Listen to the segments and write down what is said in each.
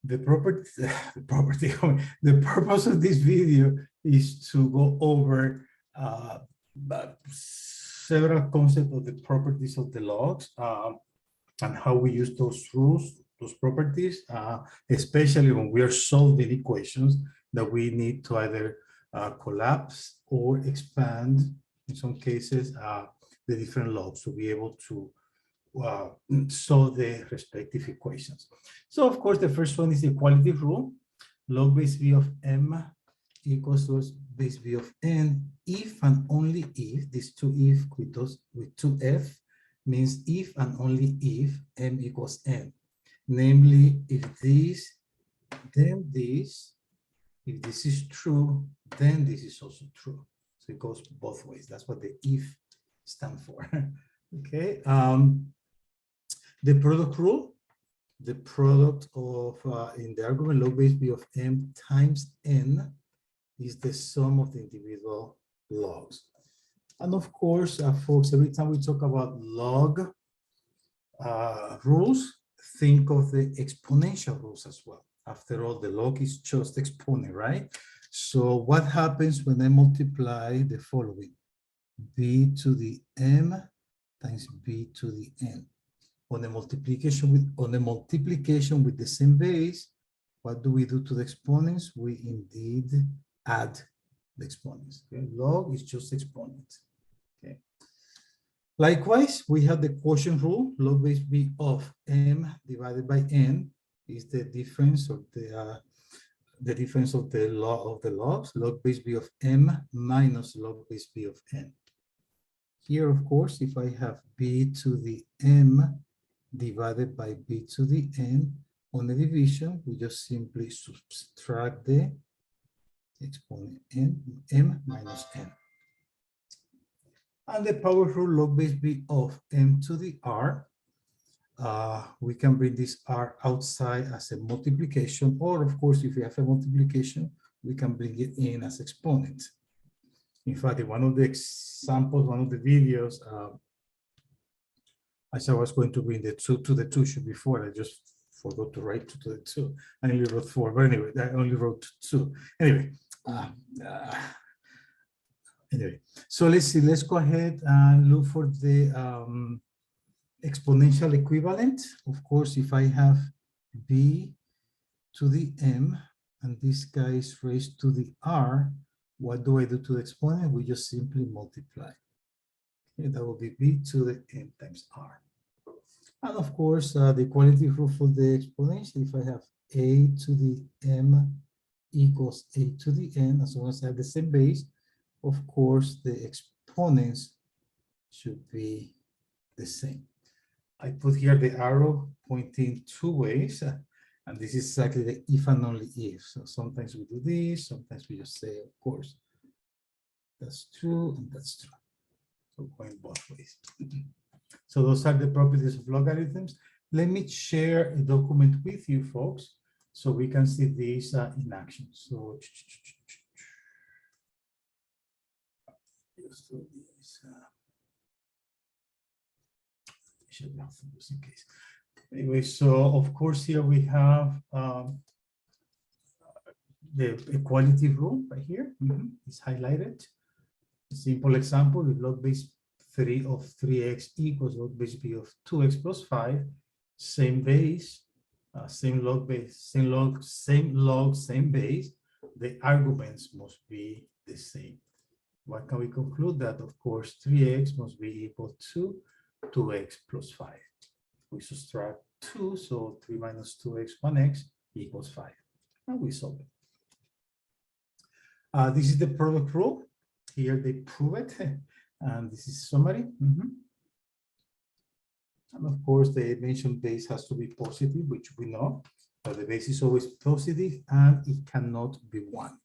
the property, the purpose of this video is to go over several concepts of the properties of the logs and how we use those rules, those properties, especially when we are solving equations that we need to either collapse or expand, in some cases, the different logs to be able to solve the respective equations. So of course, the first one is the equality rule. Log base b of m equals to base b of n if and only if, these two if with two f means if and only if m equals n. Namely, if this, then this, if this is true, then this is also true. So it goes both ways. That's what the if stands for. Okay. The product rule, the product of, in the argument log base b of m times n is the sum of the individual logs. And of course, folks, every time we talk about log rules, think of the exponential rules as well. After all, the log is just exponent, right? So what happens when I multiply the following? B to the m times b to the n. On a multiplication with the same base, what do we do to the exponents? We indeed add the exponents. Okay? Log is just exponent. Okay. Likewise, we have the quotient rule. Log base b of m divided by n is the difference of the difference of the logs. Log base b of m minus log base b of n. Here, of course, if I have b to the m divided by b to the n, on the division, we just simply subtract the exponent m minus n. And the power rule log base b of m to the r, we can bring this r outside as a multiplication, or of course, if we have a multiplication, we can bring it in as exponent. In fact, in one of the examples, one of the videos, I said I was going to bring the 2 to the 2 should be 4. I just forgot to write 2 to the 2. I only wrote 4, but anyway, I only wrote 2. Anyway, so let's see. Let's go ahead and look for the exponential equivalent. Of course, if I have b to the m and this guy is raised to the r, what do I do to the exponent? We just simply multiply. Okay, that will be b to the n times r. And of course, the equality rule for the exponential, if I have a to the m equals a to the n, as long as I have the same base, of course, the exponents should be the same. I put here the arrow pointing two ways, and this is exactly the if and only if. So sometimes we do this, sometimes we just say, of course, that's true and that's true. So going both ways. So those are the properties of logarithms. Let me share a document with you folks so we can see these in action. So just do this. Should be helpful just in case. Anyway, so of course here we have the equality rule right here. It's highlighted. A simple example: if log base 3 of 3x equals log base b of 2x plus 5, same base, same log base, same log, same base, the arguments must be the same. What can we conclude? That of course 3x must be equal to 2x plus 5. We subtract 2, so 3 minus 2x, 1x equals 5. And we solve it. This is the product rule. Here they prove it. And this is summary. And of course, the mentioned base has to be positive, which we know. But the base is always positive and it cannot be 1.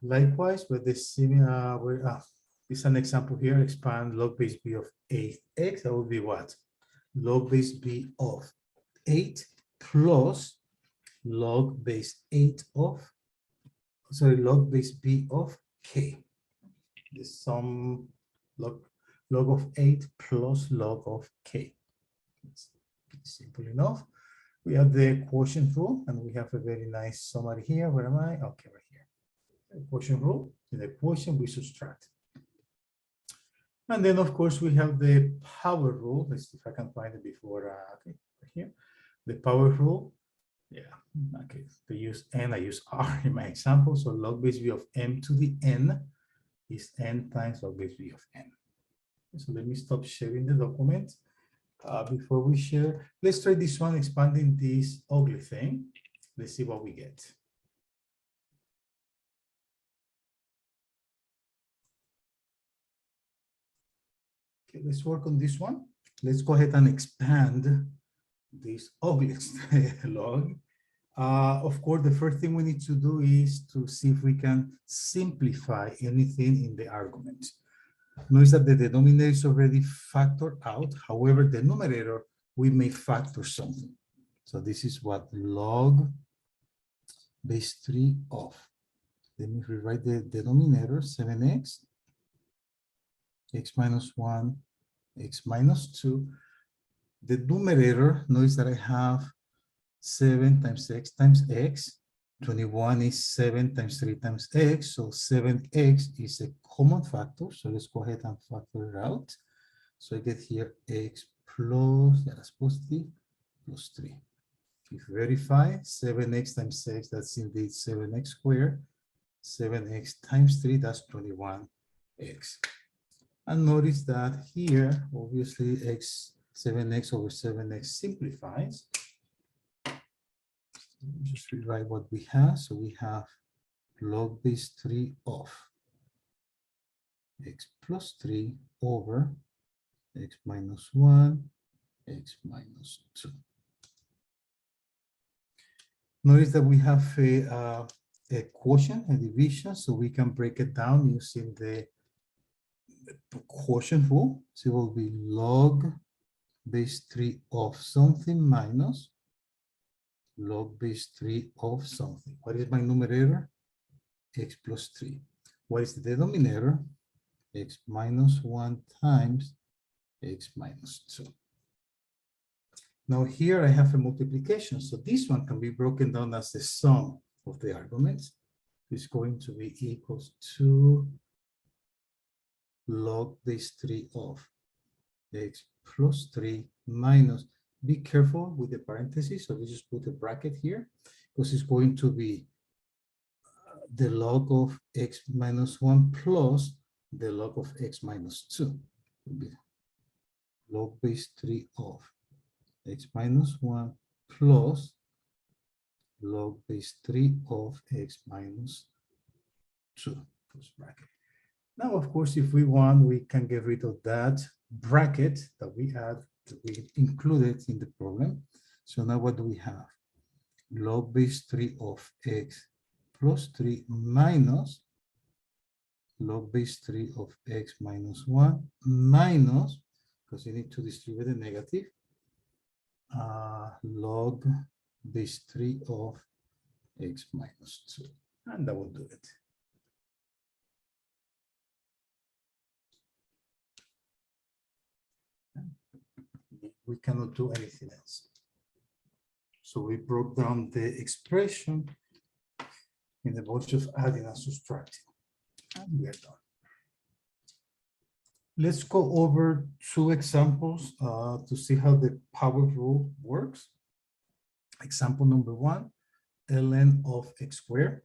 Likewise, with the similar, it's an example here, expand log base b of 8x, that would be what? Log base b of 8 plus log base 8 of, sorry, log base b of k. The sum log of 8 plus log of k. It's simple enough. We have the quotient rule, and we have a very nice summary here. Where am I? Okay, right here. The quotient rule. In the quotient, we subtract. And then, of course, we have the power rule. Let's see if I can find it before. Okay, right here. The power rule. Yeah, okay. To use n, I use r in my example. So log base v of m to the n is n times log base v of n. So let me stop sharing the document. Before we share, let's try this one, expanding this ugly thing. Let's see what we get. Okay, let's work on this one. Let's go ahead and expand this ugly log. Of course, the first thing we need to do is to see if we can simplify anything in the argument. Notice that the denominator is already factored out. However, the numerator, we may factor something. So this is what log base 3 of. Let me rewrite the denominator, 7x, x minus 1, x minus 2. The numerator, notice that I have 7 times x times x. 21 is 7 times 3 times x, so 7x is a common factor. So let's go ahead and factor it out. So I get here x plus, yeah, that's positive, plus 3. If you verify, 7x times x, that's indeed 7x squared. 7x times 3, that's 21x. And notice that here, obviously, 7x over 7x simplifies. Just rewrite what we have. So we have log base 3 of x plus 3 over x minus 1, x minus 2. Notice that we have a quotient, a division, so we can break it down using the quotient rule. So it will be log base 3 of something minus log base 3 of something. What is my numerator? X plus 3. What is the denominator? X minus 1 times x minus 2. Now here I have a multiplication. So this one can be broken down as the sum of the arguments. It's going to be equals to log base 3 of x plus 3 minus. Be careful with the parentheses. So we just put a bracket here because it's going to be the log of x minus 1 plus the log of x minus 2. Will be log base 3 of x minus 1 plus log base 3 of x minus 2. Close bracket. Now, of course, if we want, we can get rid of that bracket that we included in the problem. So now what do we have? Log base 3 of x plus 3 minus log base 3 of x minus 1 minus, because you need to distribute the negative, log base 3 of x minus 2. And that will do it. We cannot do anything else. So we broke down the expression in a bunch of adding and subtracting. And we are done. Let's go over 2 examples to see how the power rule works. Example number 1, ln of x squared.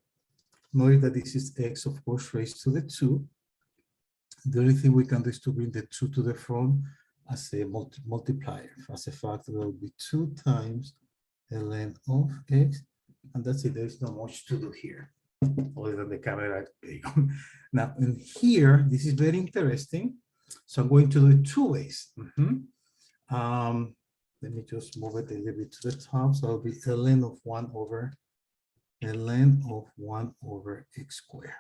Notice that this is x, of course, raised to the 2. The only thing we can do is to bring the 2 to the front as a multiplier. As a factor, that will be 2 times ln of x. And that's it. There's not much to do here, other than the camera. Now, in here, this is very interesting. So I'm going to do it 2 ways. Let me just move it a little bit to the top. So it'll be ln of 1 over x squared.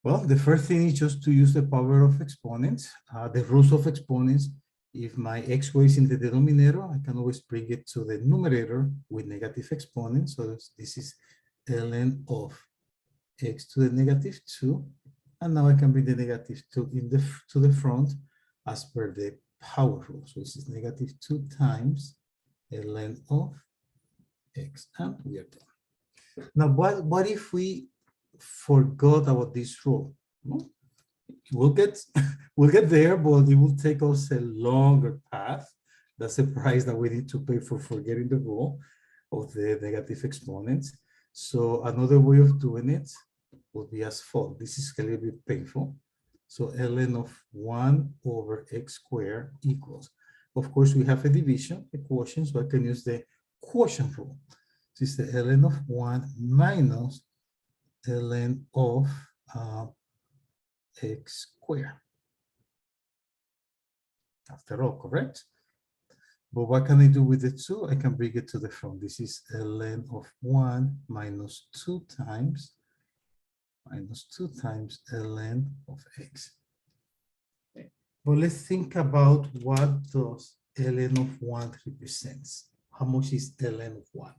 Well, the first thing is just to use the power of exponents, the rules of exponents. If my x squared is in the denominator, I can always bring it to the numerator with negative exponents. So this is ln of x to the negative 2. And now I can bring the negative 2 to the front as per the power rule. So this is negative 2 times ln of x, and we are done. Now, what if we forgot about this rule? No? We'll get we'll get there, but it will take us a longer path. That's the price that we need to pay for forgetting the rule of the negative exponents. So another way of doing it would be as follows. This is a little bit painful. So ln of 1 over x squared equals. Of course, we have a division, a quotient, so I can use the quotient rule. This is the ln of 1 minus ln of x squared. After all, correct? But what can I do with the 2? I can bring it to the front. This is ln of 1 minus 2 times ln of x. Okay. But let's think about what does ln of 1 represents. How much is ln of 1?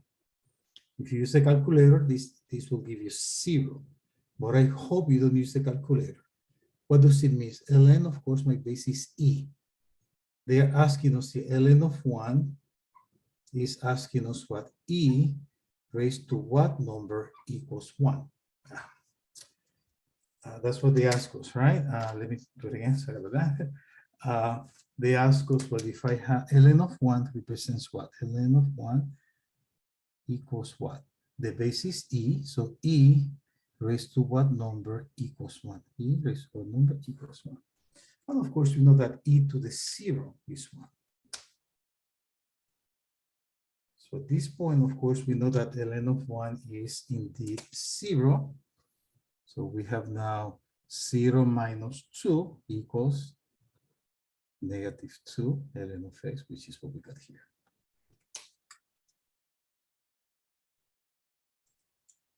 If you use a calculator, this will give you 0. But I hope you don't use the calculator. What does it mean? ln, of course, my base is e. They are asking us the ln of 1 is asking us what e raised to what number equals 1. That's what they ask us, right? Let me do it again. Sorry about that. They ask us, well, if I have ln of 1 represents what? ln of 1 equals what? The base is e, so e raised to what number equals 1? E raised to what number equals 1? And of course, we know that e to the 0 is 1. So at this point, of course, we know that ln of 1 is indeed 0. So we have now 0 minus 2 equals negative 2 ln of x, which is what we got here.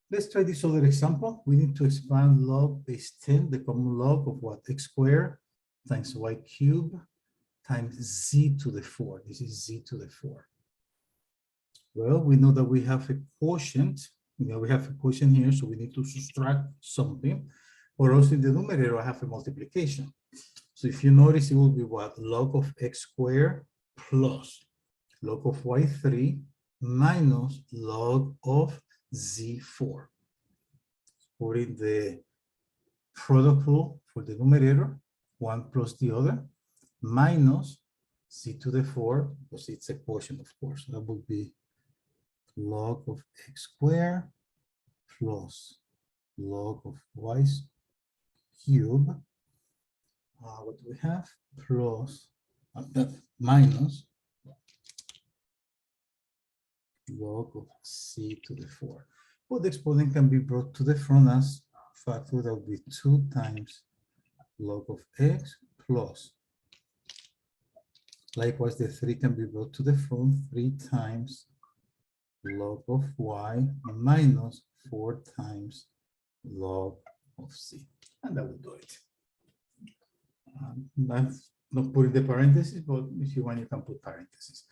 Let's try this other example. We need to expand log base 10, the common log of what? X squared times y cubed times z to the 4. This is z to the 4. Well, we know that we have a quotient. We have a quotient here, so we need to subtract something. Or also in the numerator, I have a multiplication. So if you notice, it will be what? Log of x squared plus log of y3 minus log of z4. Putting the product rule for the numerator, one plus the other, minus z to the 4, because it's a quotient, of course. That would be log of x squared plus log of y cubed. What do we have? Plus, minus log of c to the 4. Well, the exponent can be brought to the front as factor. That would be 2 times log of x plus. Likewise, the 3 can be brought to the front, 3 times log of y minus 4 times log of c. And that will do it. That's not putting the parentheses, but if you want, you can put parentheses.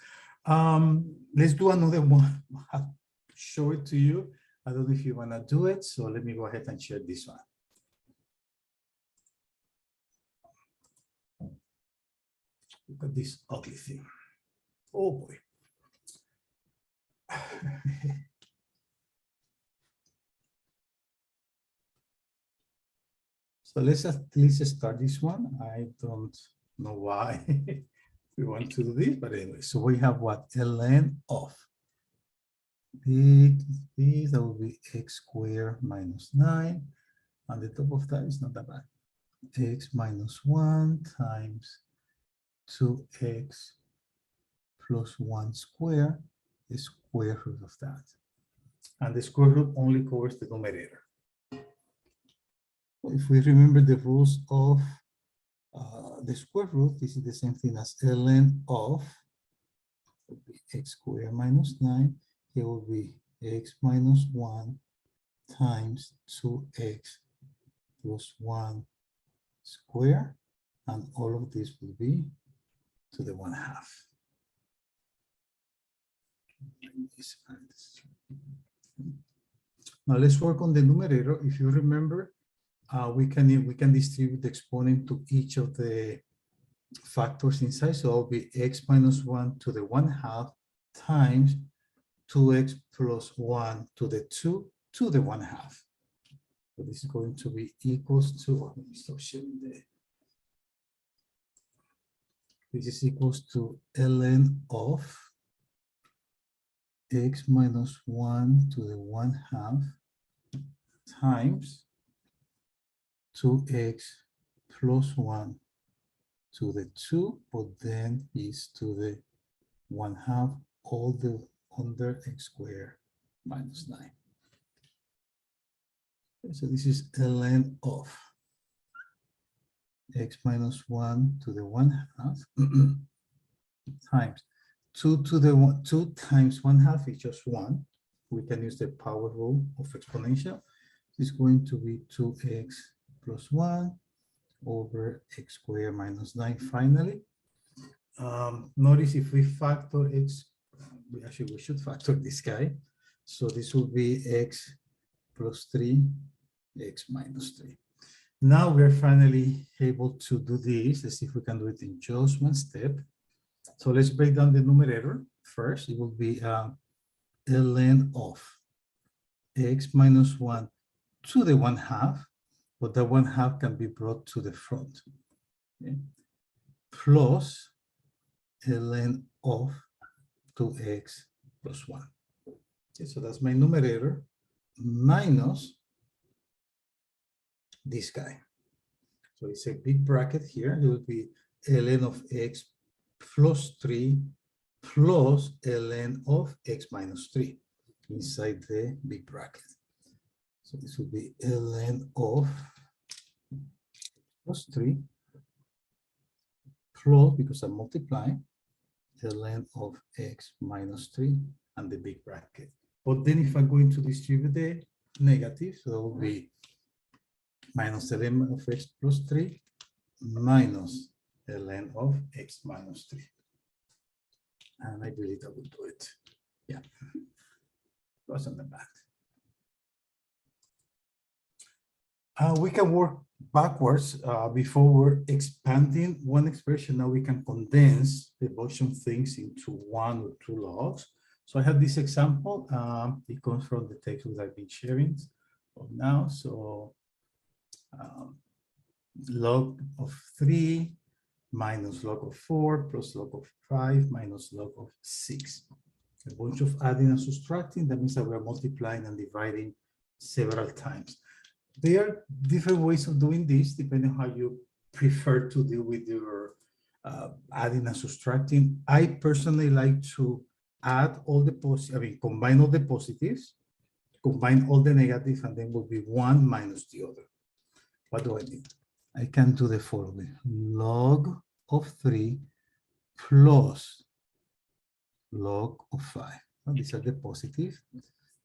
Let's do another one. I'll show it to you. I don't know if you want to do it, so let me go ahead and share this one. Look at this ugly thing. Oh boy. So let's at least start this one. I don't know why we want to do this, but anyway, so we have what? ln of this, that will be x squared minus 9. On the top of that is not that bad. X minus 1 times 2x plus 1 squared, the square root of that. And the square root only covers the numerator. If we remember the rules of the square root, this is the same thing as ln of x squared minus 9. Here will be x minus 1 times 2x plus 1 square, and all of this will be to the 1/2. Now let's work on the numerator. If you remember, we can distribute the exponent to each of the factors inside. So it'll be x minus 1 to the 1/2 times 2x plus 1 to the 2 to the 1/2. So this is going to be equals to, let me stop sharing the, this is equals to ln of x minus 1 to the 1/2 times 2x plus 1 to the 2, but then is to the 1/2 all the under x squared minus 9. So this is ln of x minus 1 to the 1/2 times 2 to the 1, 2 times 1/2 is just 1. We can use the power rule of exponential. It's going to be 2x plus 1 over x squared minus 9 finally. Notice if we factor x, we should factor this guy. So this will be x plus 3, x minus 3. Now we're finally able to do this. Let's see if we can do it in just one step. So let's break down the numerator first. It will be ln of x minus 1 to the 1/2, but the 1/2 can be brought to the front. Okay? Plus ln of 2x plus 1. Okay, so that's my numerator minus this guy. So it's a big bracket here. It will be ln of x plus 3 plus ln of x minus 3 inside the big bracket. So this will be ln of plus 3 plus, because I'm multiplying, ln of x minus 3 and the big bracket. But then if I'm going to distribute the negative, so it will be minus ln of x plus 3 minus ln of x minus 3. And I believe that will do it. Yeah. Plus on the back. We can work backwards before we're expanding one expression. Now we can condense the bunch of things into 1 or 2 logs. So I have this example. It comes from the text that I've been sharing now. So log of 3 minus log of 4 plus log of 5 minus log of 6. A bunch of adding and subtracting. That means that we're multiplying and dividing several times. There are different ways of doing this depending on how you prefer to deal with your adding and subtracting. I personally like to add all the combine all the positives, combine all the negatives, and then will be one minus the other. What do I do? I can do the following: log of 3 plus log of 5. Now, these are the positive.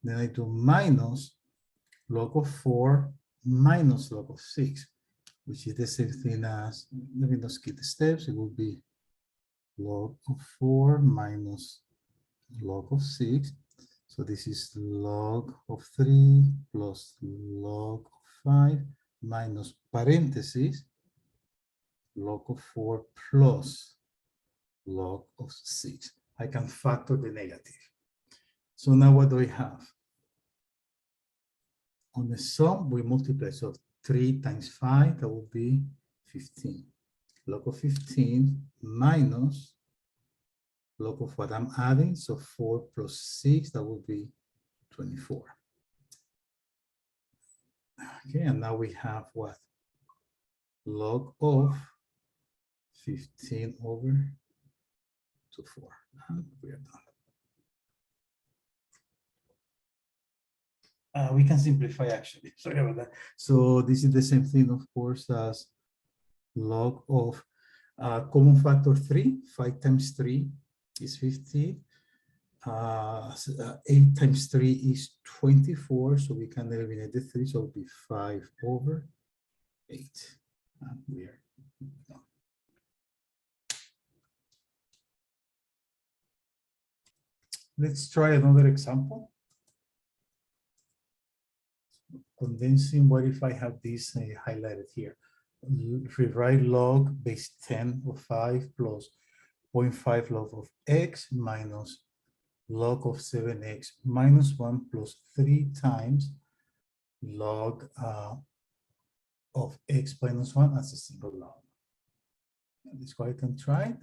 Then I do minus log of 4 minus log of 6, which is the same thing as, let me not skip the steps. It will be log of 4 minus log of 6. So this is log of 3 plus log of 5 minus parentheses log of 4 plus log of 6. I can factor the negative. So now what do I have? On the sum, we multiply. So 3 times 5, that will be 15. Log of 15 minus log of what I'm adding. So 4 plus 6, that will be 24. Okay, and now we have what? Log of 15 over 4. We are done. We can simplify actually. Sorry about that. So this is the same thing, of course, as log of common factor 3. 5 times 3 is 15. 8 times 3 is 24. So we can eliminate the 3. So it will be 5 over 8. And we are done. Let's try another example. Condensing, what if I have this highlighted here? If we write log base 10 of 5 plus 0.5 log of x minus log of 7x minus 1 plus 3 times log of x minus 1 as a single log. Let's go ahead and try it.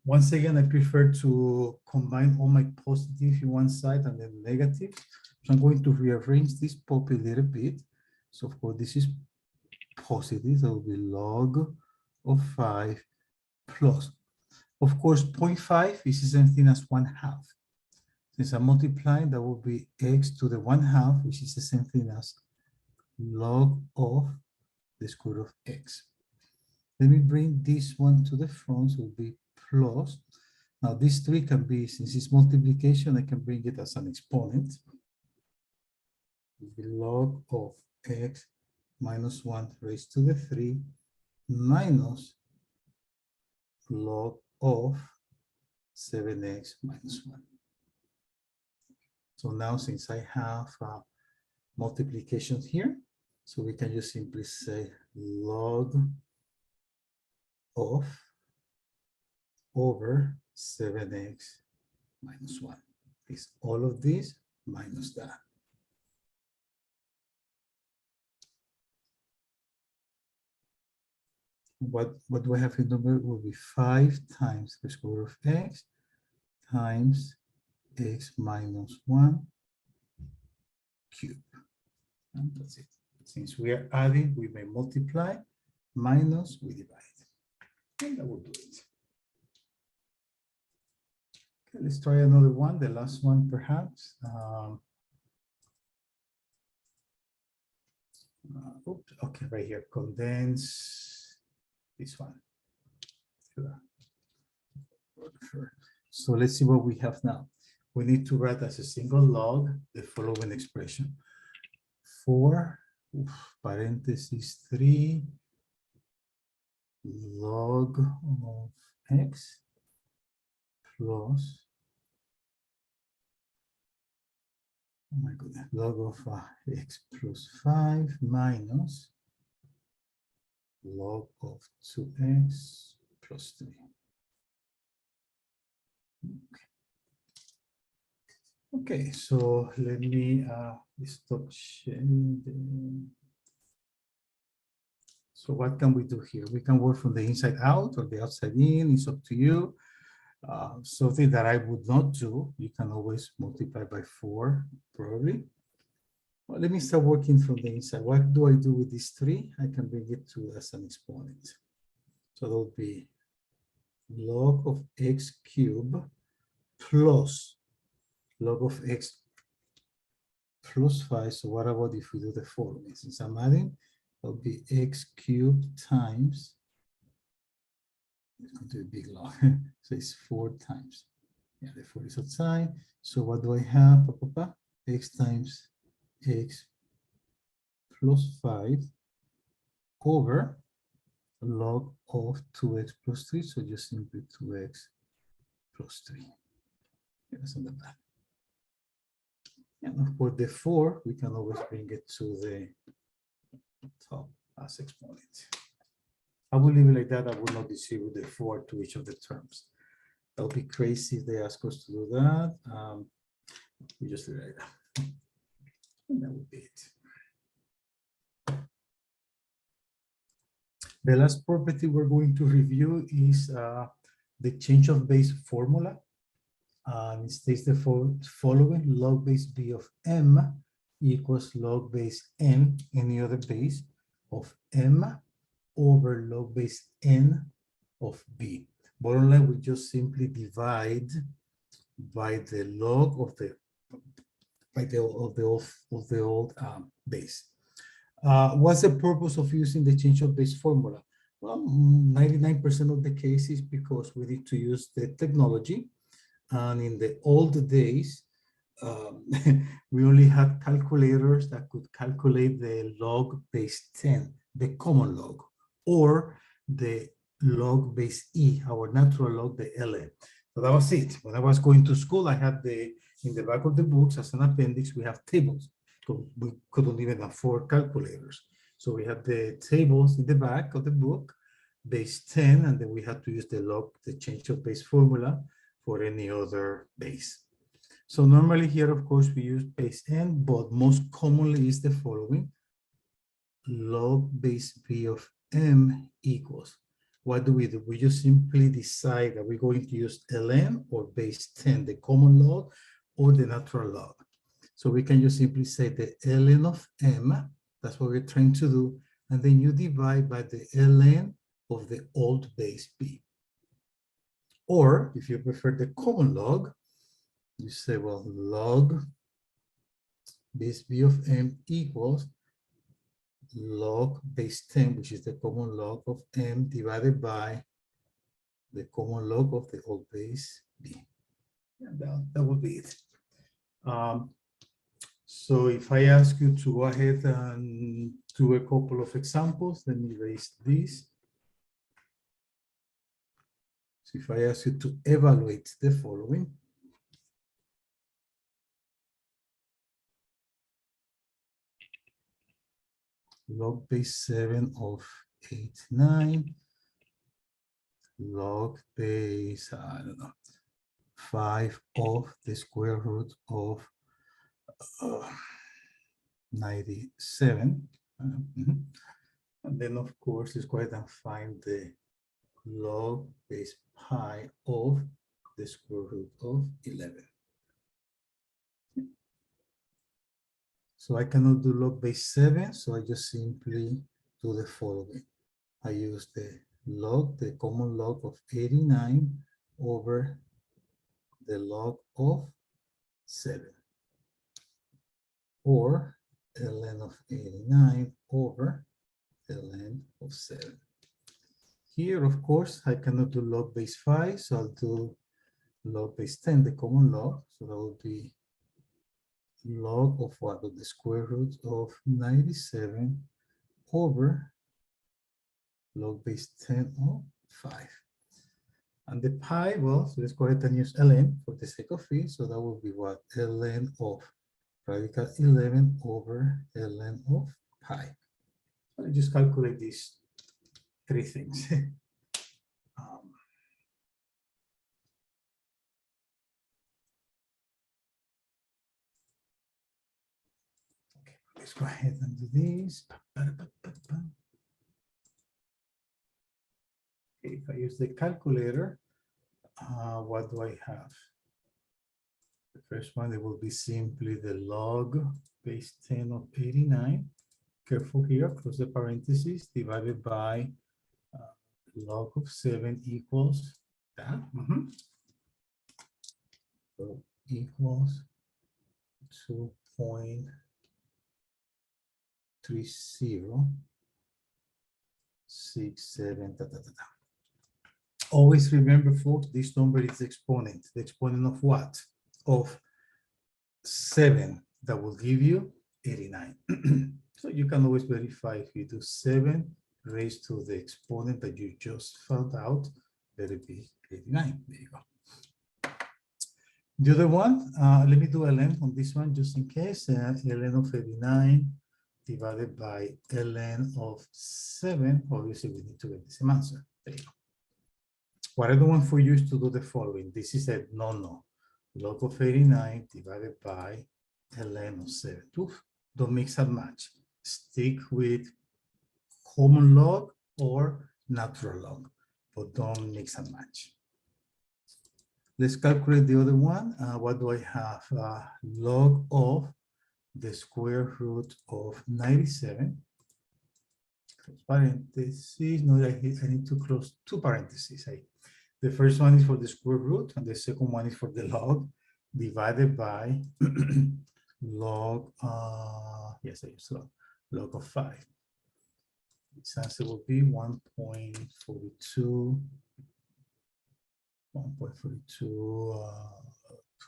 Once again, I prefer to combine all my positive in one side and then negative. So I'm going to rearrange this pop a little bit. So of course, this is positive. That will be log of 5 plus. Of course, 0.5 is the same thing as 1/2. Since I'm multiplying, that will be x to the 1/2, which is the same thing as log of the square root of x. Let me bring this one to the front, so it will be plus. Now this 3 can be, since it's multiplication, I can bring it as an exponent. The log of x minus 1 raised to the 3 minus log of 7x minus 1. So now since I have multiplication here, so we can just simply say log of over 7x minus 1 is all of this minus that. What do I have in number? Will be 5 times the square root of x times x minus 1 cube. And that's it. Since we are adding, we may multiply, minus, we divide. And that will do it. Okay, let's try another one, the last one perhaps. Oops, okay, right here, condense this one. So let's see what we have now. We need to write as a single log the following expression. 4, parenthesis 3, log of x plus, oh my goodness, log of x plus 5 minus log of 2x plus 3. Okay, so let me stop sharing the... So what can we do here? We can work from the inside out or the outside in, it's up to you. Something that I would not do, you can always multiply by 4, probably. Well, let me start working from the inside. What do I do with this 3? I can bring it to as an exponent. So that would be log of x cubed plus log of x plus 5. So what about if we do the following? Since I'm adding, that would be x cubed times, it's going to be a big log, so it's 4 times. Yeah, the 4 is outside. So what do I have? X times x plus 5 over log of 2x plus 3. So just simply 2x plus 3. That's on the back. And of course, the 4, we can always bring it to the top as exponent. I will leave it like that. I will not distribute the 4 to each of the terms. That would be crazy if they ask us to do that. We just do it like that. And that would be it. The last property we're going to review is the change of base formula. It states the following: log base b of m equals log base n, any other base, of m over log base n of b. Bottom line, we just simply divide by the log of the old base. What's the purpose of using the change of base formula? Well, 99% of the cases because we need to use the technology. And in the old days, we only had calculators that could calculate the log base 10, the common log, or the log base e, our natural log, the ln. So that was it. When I was going to school, I had in the back of the books as an appendix, we have tables. So we couldn't even afford calculators. So we had the tables in the back of the book, base 10, and then we had to use the change of base formula for any other base. So normally here, of course, we use base n, but most commonly is the following. Log base b of m equals. What do? We just simply decide that we're going to use ln or base 10, the common log or the natural log. So we can just simply say the ln of m, that's what we're trying to do, and then you divide by the ln of the old base b. Or if you prefer the common log, you say, well, log base b of m equals log base 10, which is the common log of m divided by the common log of the old base b. And that would be it. So if I ask you to go ahead and do a couple of examples, let me erase this. So if I ask you to evaluate the following. Log base 7 of 89. Log base, I don't know, 5 of the square root of 97. And then, of course, let's go ahead and find the log base pi of the square root of 11. So I cannot do log base 7, so I just simply do the following. I use the log, the common log of 89 over the log of 7. Or ln of 89 over ln of 7. Here, of course, I cannot do log base 5, so I'll do log base 10, the common log. So that will be log of what? Of the square root of 97 over log base 10 of 5. And the pi, well, so let's go ahead and use ln for the sake of it. So that will be what? Ln of radical 11 over ln of pi. I just calculate these three things. Okay, let's go ahead and do this. Okay, if I use the calculator, what do I have? The first one, it will be simply the log base 10 of 89. Careful here, close the parentheses, divided by log of 7 equals that. So equals 2.3067. Always remember, folks, this number is the exponent. The exponent of what? Of 7. That will give you 89. So you can always verify if you do 7 raised to the exponent that you just found out, let it be 89. There you go. The other one, let me do ln on this one just in case. Ln of 89 divided by ln of 7. Obviously, we need to get the same answer. There you go. What I don't want for you is to do the following. This is a no. Log of 89 divided by ln of 7. Oof, don't mix and match. Stick with common log or natural log, but don't mix and match. Let's calculate the other one. What do I have? Log of the square root of 97. Close parentheses. No, I need to close two parentheses. The first one is for the square root, and the second one is for the log, divided by log, yes, I use log of 5. This answer will be 1.42.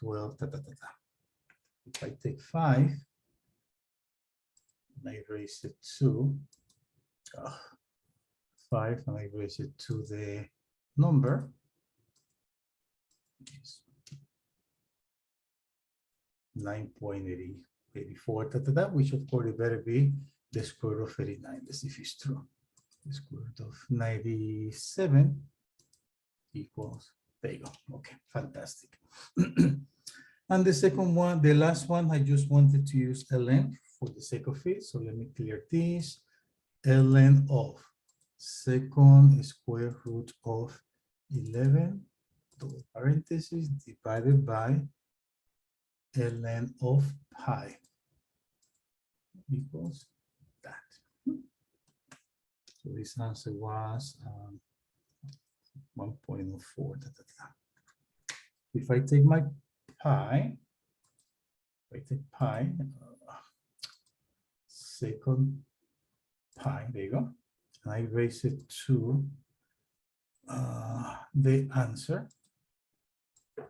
12. If I take 5, and I raise it to 5, and I raise it to the number, 9.84, which of course it better be the square root of 89. Let's see if it's true. The square root of 97 equals There you go. Okay, fantastic. And the second one, the last one, I just wanted to use ln for the sake of it. So let me clear this. Ln of second square root of 11, double parentheses, divided by ln of pi equals that. So this answer was 1.04. If I take my pi, second pi, there you go, and I raise it to the answer,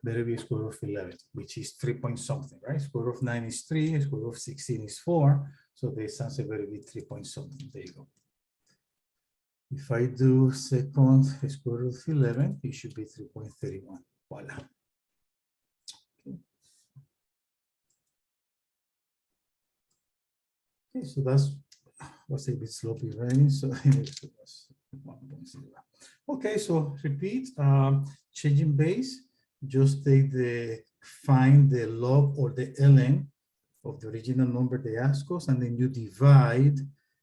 better be square root of 11, which is 3 point something, right? Square root of 9 is 3, square root of 16 is 4, so this answer better be 3 point something. There you go. If I do second square root of 11, it should be 3.31. Voila. Okay, so that's was a bit sloppy, right? So it was 1.0. Okay, so repeat, changing base, just take find the log or the ln of the original number they ask us, and then you divide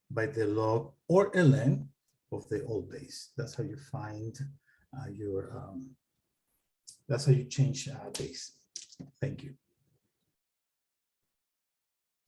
by the log or ln of the old base. That's how you find that's how you change base. Thank you.